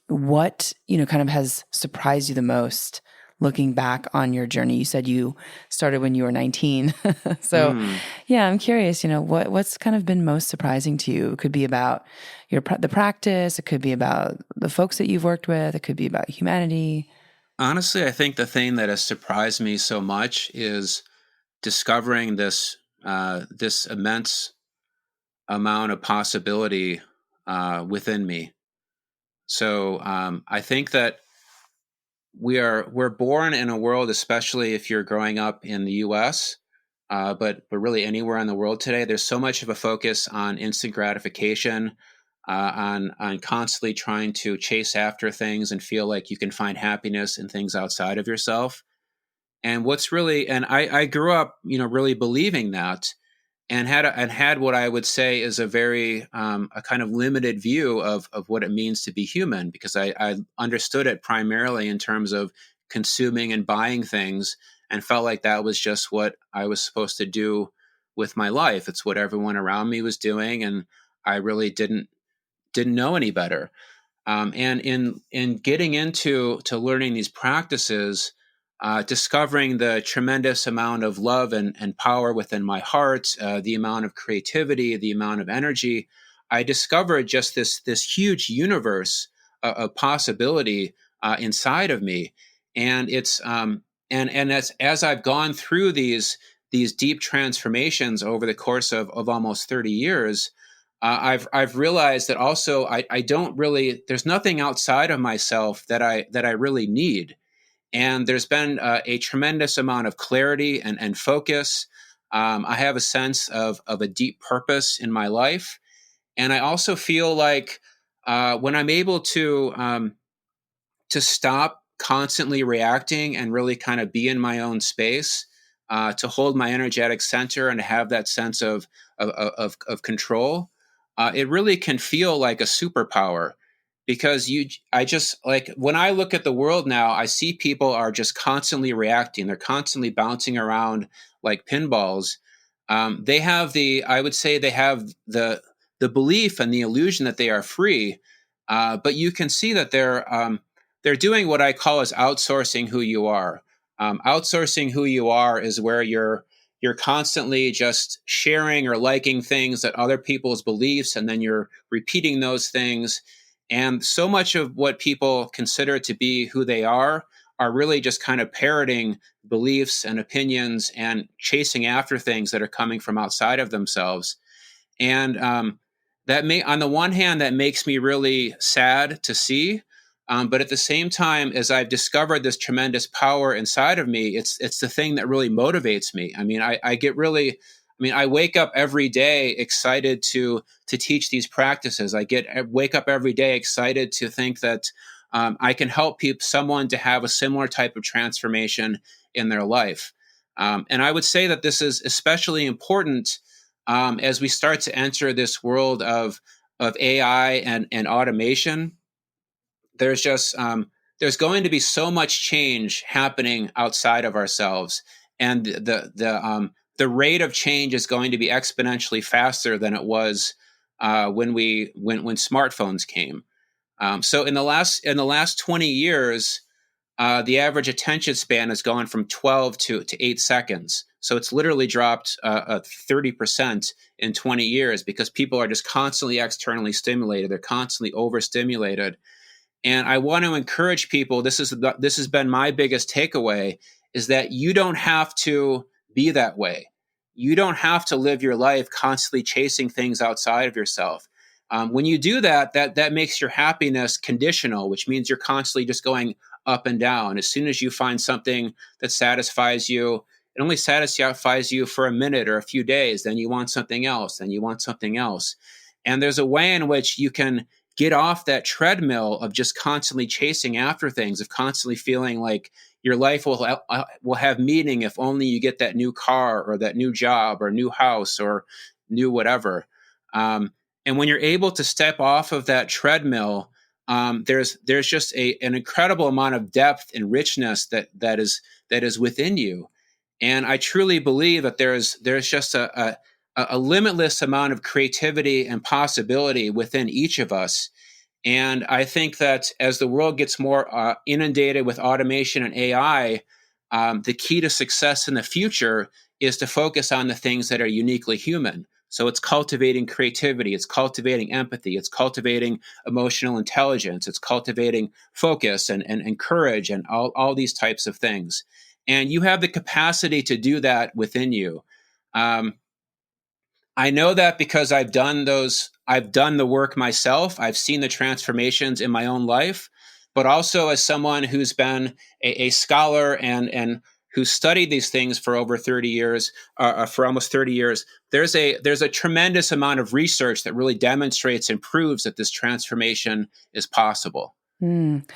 what, kind of has surprised you the most looking back on your journey. You said you started when you were 19. So yeah, I'm curious, what's kind of been most surprising to you? It could be about the practice. It could be about the folks that you've worked with. It could be about humanity. Honestly, I think the thing that has surprised me so much is discovering this immense amount of possibility within me. So I think that we're born in a world, especially if you're growing up in the U.S., but really anywhere in the world today. There's so much of a focus on instant gratification, on constantly trying to chase after things and feel like you can find happiness in things outside of yourself. And I grew up, really believing that, and had what I would say is a very a kind of limited view of what it means to be human, because I understood it primarily in terms of consuming and buying things, and felt like that was just what I was supposed to do with my life. It's what everyone around me was doing, and I really didn't know any better. And in getting into learning these practices, discovering the tremendous amount of love and power within my heart, the amount of creativity, the amount of energy, I discovered just this huge universe of possibility inside of me. And it's and as I've gone through these deep transformations over the course of almost 30 years. I've realized that also I don't really, there's nothing outside of myself that I really need, and there's been a tremendous amount of clarity and focus. I have a sense of a deep purpose in my life, and I also feel like when I'm able to stop constantly reacting and really kind of be in my own space, to hold my energetic center and to have that sense of control, it really can feel like a superpower. Because I just, like, when I look at the world now, I see people are just constantly reacting. They're constantly bouncing around like pinballs. I would say they have the belief and the illusion that they are free, but you can see that they're doing what I call as outsourcing who you are. Outsourcing who you are is where you're constantly just sharing or liking things that other people's beliefs, and then you're repeating those things. And so much of what people consider to be who they are really just kind of parroting beliefs and opinions and chasing after things that are coming from outside of themselves. And on the one hand, that makes me really sad to see. But at the same time, as I've discovered this tremendous power inside of me, it's the thing that really motivates me. I mean, I wake up every day excited to teach these practices. Wake up every day excited to think that I can help someone to have a similar type of transformation in their life. And I would say that this is especially important as we start to enter this world of AI and automation. There's going to be so much change happening outside of ourselves, and the rate of change is going to be exponentially faster than it was when smartphones came. So in the last 20 years, the average attention span has gone from 12 to 8 seconds. So it's literally dropped 30% in 20 years, because people are just constantly externally stimulated. They're constantly overstimulated. And I want to encourage people. This has been my biggest takeaway, is that you don't have to be that way. You don't have to live your life constantly chasing things outside of yourself. When you do that, that makes your happiness conditional, which means you're constantly just going up and down. As soon as you find something that satisfies you, it only satisfies you for a minute or a few days. Then you want something else. Then you want something else. And there's a way in which you can get off that treadmill of just constantly chasing after things, of constantly feeling like your life will have meaning if only you get that new car or that new job or new house or new whatever. And when you're able to step off of that treadmill, there's just an incredible amount of depth and richness that is within you. And I truly believe that there's just a limitless amount of creativity and possibility within each of us. And I think that as the world gets more inundated with automation and AI, the key to success in the future is to focus on the things that are uniquely human. So it's cultivating creativity, it's cultivating empathy, it's cultivating emotional intelligence, it's cultivating focus and courage and all these types of things. And you have the capacity to do that within you. Um, I know that because I've done the work myself. I've seen the transformations in my own life, but also as someone who's been a scholar and who studied these things for over 30 years, for almost 30 years, there's a tremendous amount of research that really demonstrates and proves that this transformation is possible. Mm.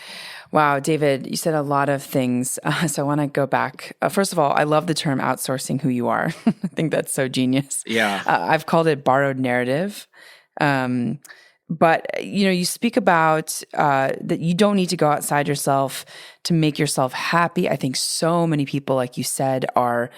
Wow, David, you said a lot of things. So I want to go back. First of all, I love the term outsourcing who you are. I think that's so genius. Yeah. I've called it borrowed narrative. Um, but you speak about that you don't need to go outside yourself to make yourself happy. I think so many people, like you said, are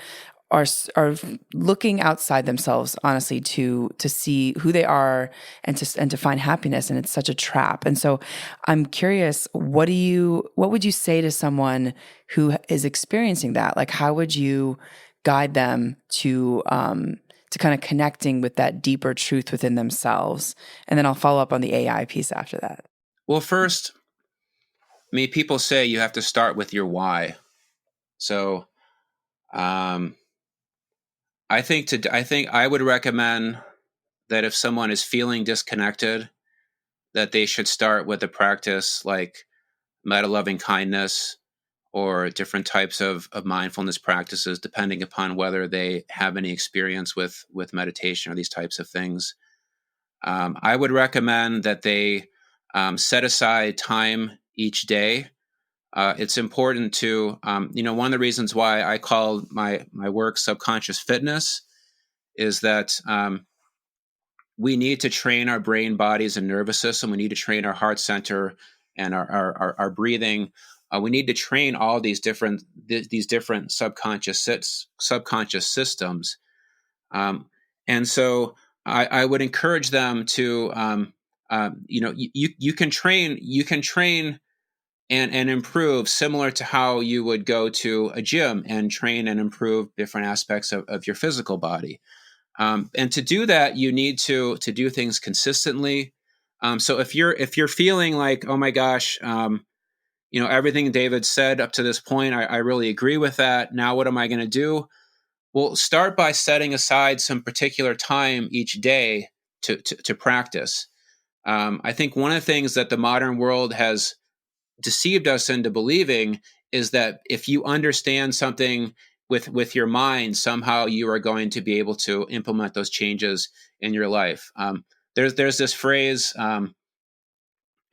looking outside themselves, honestly, to see who they are and to find happiness, and it's such a trap. And so I'm curious, what would you say to someone who is experiencing that? Like, how would you guide them to kind of connecting with that deeper truth within themselves? And then I'll follow up on the AI piece after that. Well, first, I mean, people say you have to start with your why. So, um, I think I would recommend that if someone is feeling disconnected, that they should start with a practice like meta loving kindness or different types of mindfulness practices, depending upon whether they have any experience with meditation or these types of things. I would recommend that they set aside time each day. It's important to, one of the reasons why I call my work subconscious fitness is that we need to train our brain, bodies, and nervous system. We need to train our heart center and our breathing. We need to train all these different subconscious systems. And so I would encourage them to you can train and improve similar to how you would go to a gym and train and improve different aspects of your physical body. And to do that, you need to do things consistently. So if you're feeling like, oh my gosh, everything David said up to this point, I really agree with that. Now, what am I going to do? Well, start by setting aside some particular time each day to practice. I think one of the things that the modern world has deceived us into believing is that if you understand something with your mind, somehow you are going to be able to implement those changes in your life. There's this phrase,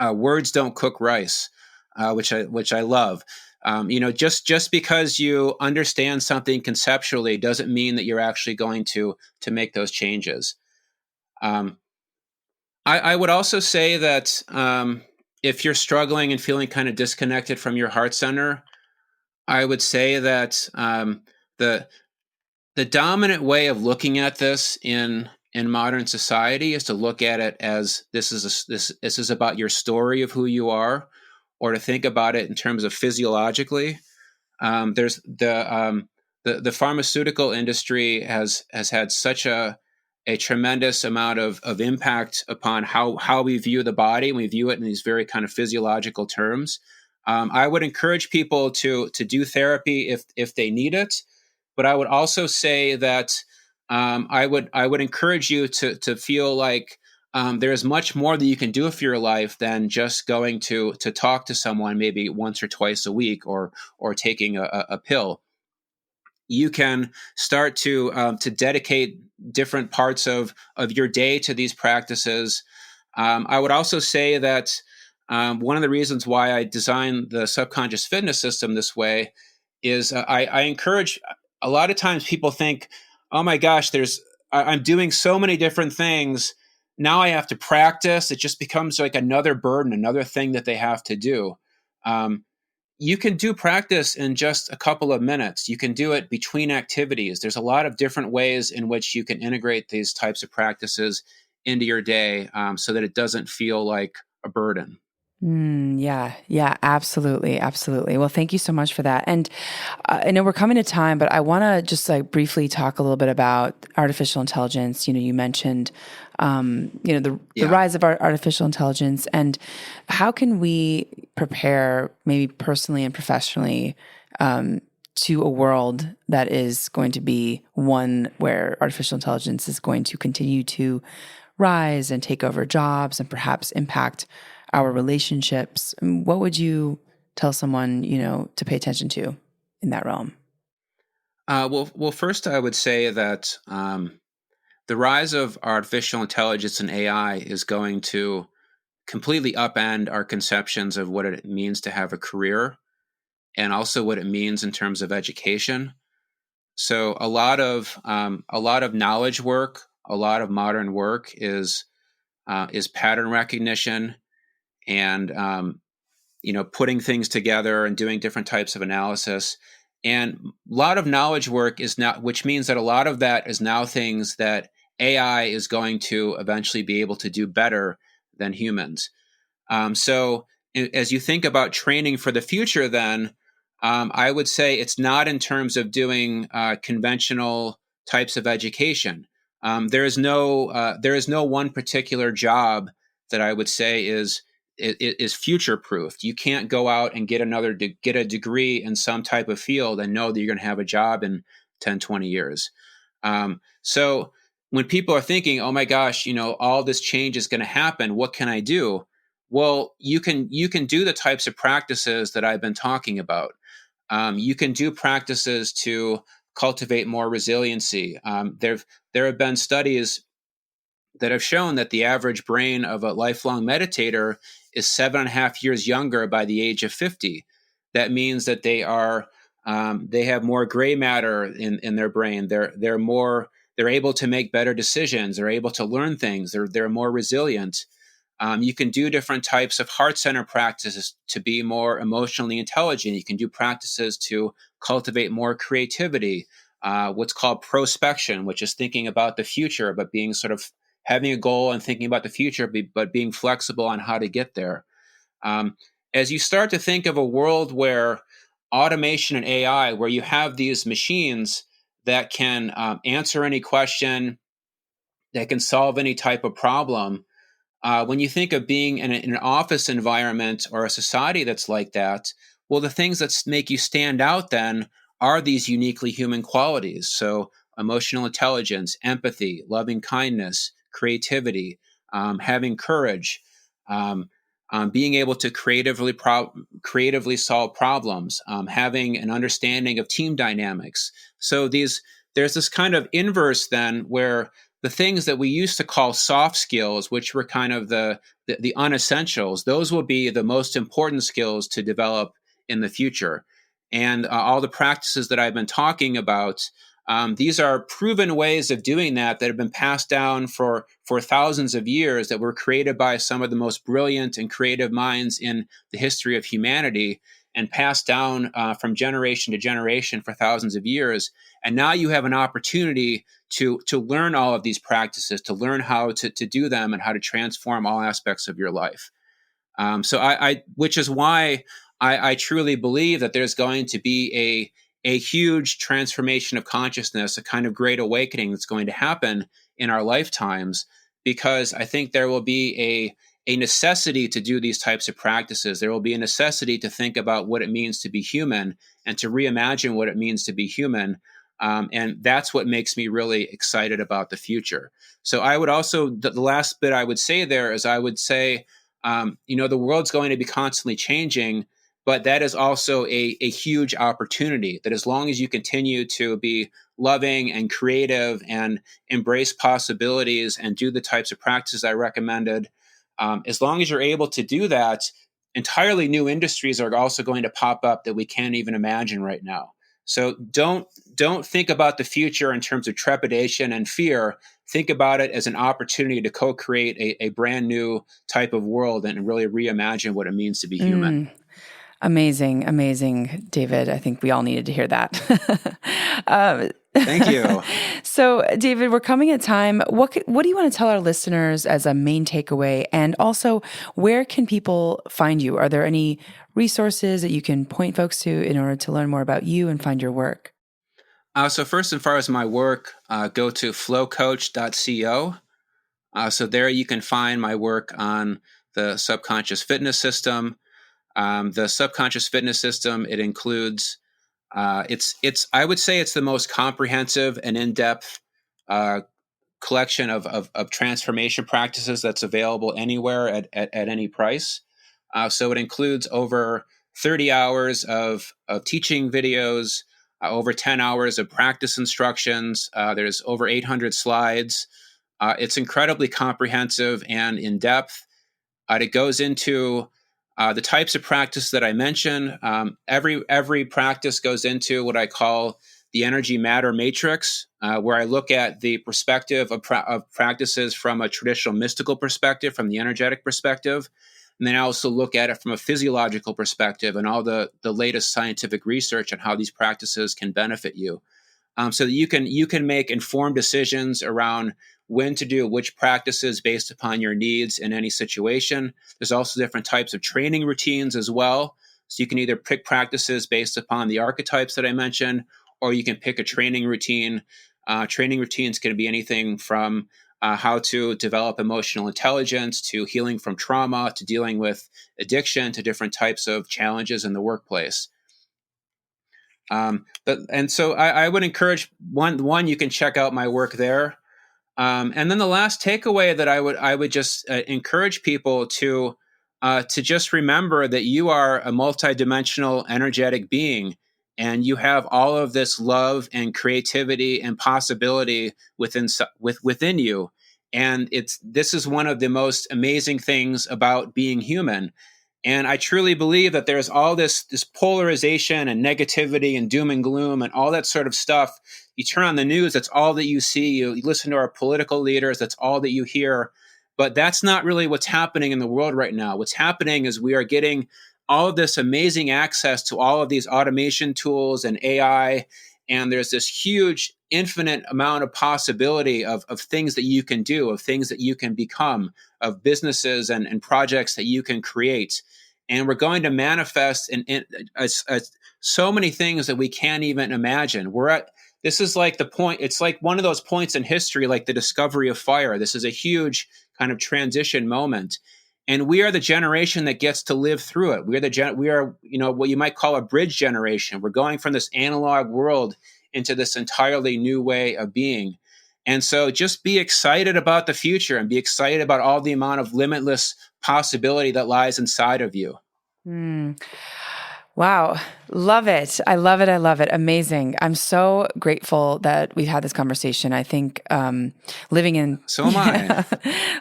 words don't cook rice, which I love. Just because you understand something conceptually doesn't mean that you're actually going to make those changes. Um, I would also say that if you're struggling and feeling kind of disconnected from your heart center, I would say that the the dominant way of looking at this in modern society is to look at it as this is about your story of who you are, or to think about it in terms of physiologically. There's the pharmaceutical industry has had such a tremendous amount of impact upon how we view the body, and we view it in these very kind of physiological terms. I would encourage people to do therapy if they need it, but I would also say that I would encourage you to feel like there is much more that you can do for your life than just going to talk to someone maybe once or twice a week, or taking a pill. You can start to dedicate different parts of your day to these practices. I would also say that one of the reasons why I designed the subconscious fitness system this way is I encourage. A lot of times people think, "Oh my gosh, I'm doing so many different things. Now I have to practice." It just becomes like another burden, another thing that they have to do. Um, you can do practice in just a couple of minutes. You can do it between activities. There's a lot of different ways in which you can integrate these types of practices into your day, so that it doesn't feel like a burden. Yeah, yeah, absolutely, absolutely. Well, thank you so much for that. And I know we're coming to time, but I want to just like briefly talk a little bit about artificial intelligence. You mentioned, the Yeah. rise of artificial intelligence, and how can we prepare, maybe personally and professionally, to a world that is going to be one where artificial intelligence is going to continue to rise and take over jobs and perhaps impact our relationships. What would you tell someone, to pay attention to in that realm? Well, first I would say that the rise of artificial intelligence and AI is going to completely upend our conceptions of what it means to have a career, and also what it means in terms of education. So a lot of knowledge work, a lot of modern work is pattern recognition, and putting things together and doing different types of analysis. And a lot of knowledge work is now, which means that a lot of that is now things that AI is going to eventually be able to do better than humans. So as you think about training for the future, then I would say it's not in terms of doing conventional types of education. There is no one particular job that I would say is future proofed. You can't go out and get a degree in some type of field and know that you're going to have a job in 10, 20 years. So when people are thinking, oh my gosh, all this change is going to happen, what can I do? Well, you can do the types of practices that I've been talking about. You can do practices to cultivate more resiliency. There have been studies that have shown that the average brain of a lifelong meditator is 7.5 years younger by the age of 50. That means that they have more gray matter in their brain. They're able to make better decisions. They're able to learn things. They're more resilient. You can do different types of heart center practices to be more emotionally intelligent. You can do practices to cultivate more creativity. What's called prospection, which is thinking about the future, but being sort of having a goal and thinking about the future, but being flexible on how to get there. Um, as you start to think of a world where automation and AI, where you have these machines that can answer any question, that can solve any type of problem, when you think of being in an office environment or a society that's like that, well, the things that make you stand out then are these uniquely human qualities. So, emotional intelligence, empathy, loving kindness, creativity, having courage, um, being able to creatively solve problems, having an understanding of team dynamics. So there's this kind of inverse then, where the things that we used to call soft skills, which were kind of the unessentials, those will be the most important skills to develop in the future. And all the practices that I've been talking about, these are proven ways of doing that have been passed down for thousands of years, that were created by some of the most brilliant and creative minds in the history of humanity, and passed down from generation to generation for thousands of years. And now you have an opportunity to learn all of these practices, to learn how to do them and how to transform all aspects of your life. Which is why I truly believe that there's going to be a huge transformation of consciousness, a kind of great awakening that's going to happen in our lifetimes, because I think there will be a necessity to do these types of practices. There will be a necessity to think about what it means to be human and to reimagine what it means to be human. And that's what makes me really excited about the future. So I would also, the last bit I would say there is, I would say, the world's going to be constantly changing, but that is also a huge opportunity, that as long as you continue to be loving and creative and embrace possibilities and do the types of practices I recommended, as long as you're able to do that, entirely new industries are also going to pop up that we can't even imagine right now. So don't think about the future in terms of trepidation and fear. Think about it as an opportunity to co-create a brand new type of world and really reimagine what it means to be human. Amazing, amazing, David. I think we all needed to hear that. Thank you. So, David, we're coming at time. What do you want to tell our listeners as a main takeaway? And also, where can people find you? Are there any resources that you can point folks to in order to learn more about you and find your work? So first, as far as my work, go to flowcoach.co. So there you can find my work on the subconscious fitness system. The subconscious fitness system, it includes, I would say it's the most comprehensive and in-depth collection of transformation practices that's available anywhere at any price. So it includes over 30 hours of teaching videos, over 10 hours of practice instructions. There's over 800 slides. It's incredibly comprehensive and in-depth. It goes into the types of practice that I mentioned. Every practice goes into what I call the energy matter matrix, where I look at the perspective of practices from a traditional mystical perspective, from the energetic perspective. And then I also look at it from a physiological perspective and all the latest scientific research on how these practices can benefit you. So that you can make informed decisions around when to do which practices based upon your needs in any situation. There's also different types of training routines as well. So you can either pick practices based upon the archetypes that I mentioned, or you can pick a training routine. Training routines can be anything from how to develop emotional intelligence, to healing from trauma, to dealing with addiction, to different types of challenges in the workplace. So I would encourage one, you can check out my work there. And then the last takeaway that I would just encourage people to just remember that you are a multidimensional energetic being, and you have all of this love and creativity and possibility within you. And this is one of the most amazing things about being human. And I truly believe that there's all this polarization and negativity and doom and gloom and all that sort of stuff. You turn on the news, that's all that you see. You listen to our political leaders, that's all that you hear. But that's not really what's happening in the world right now. What's happening is we are getting all of this amazing access to all of these automation tools and AI. And there's this huge, infinite amount of possibility of things that you can do, of things that you can become, of businesses and projects that you can create. And we're going to manifest in so many things that we can't even imagine. This is like the point. It's like one of those points in history, like the discovery of fire. This is a huge kind of transition moment. And we are the generation that gets to live through it. We are, what you might call a bridge generation. We're going from this analog world into this entirely new way of being. And so just be excited about the future and be excited about all the amount of limitless possibility that lies inside of you. Wow. Love it. I love it. I love it. Amazing. I'm so grateful that we've had this conversation. I think living in So am I.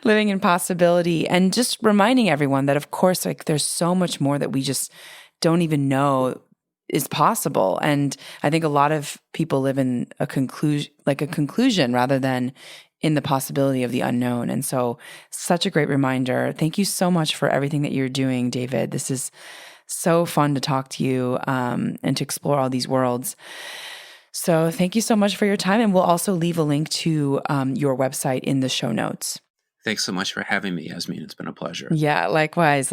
living in possibility, and just reminding everyone that, of course, like there's so much more that we just don't even know is possible. And I think a lot of people live in a conclusion rather than in the possibility of the unknown. And so such a great reminder. Thank you so much for everything that you're doing, David. This is so fun to talk to you and to explore all these worlds. So thank you so much for your time. And we'll also leave a link to your website in the show notes. Thanks so much for having me, Yasmin. It's been a pleasure. Yeah, likewise.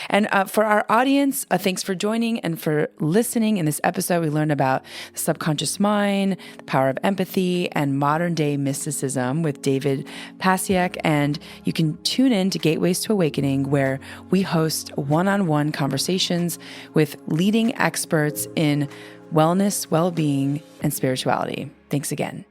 And for our audience, thanks for joining and for listening. In this episode, we learned about the subconscious mind, the power of empathy, and modern day mysticism with David Passiak. And you can tune in to Gateways to Awakening, where we host one-on-one conversations with leading experts in wellness, well-being, and spirituality. Thanks again.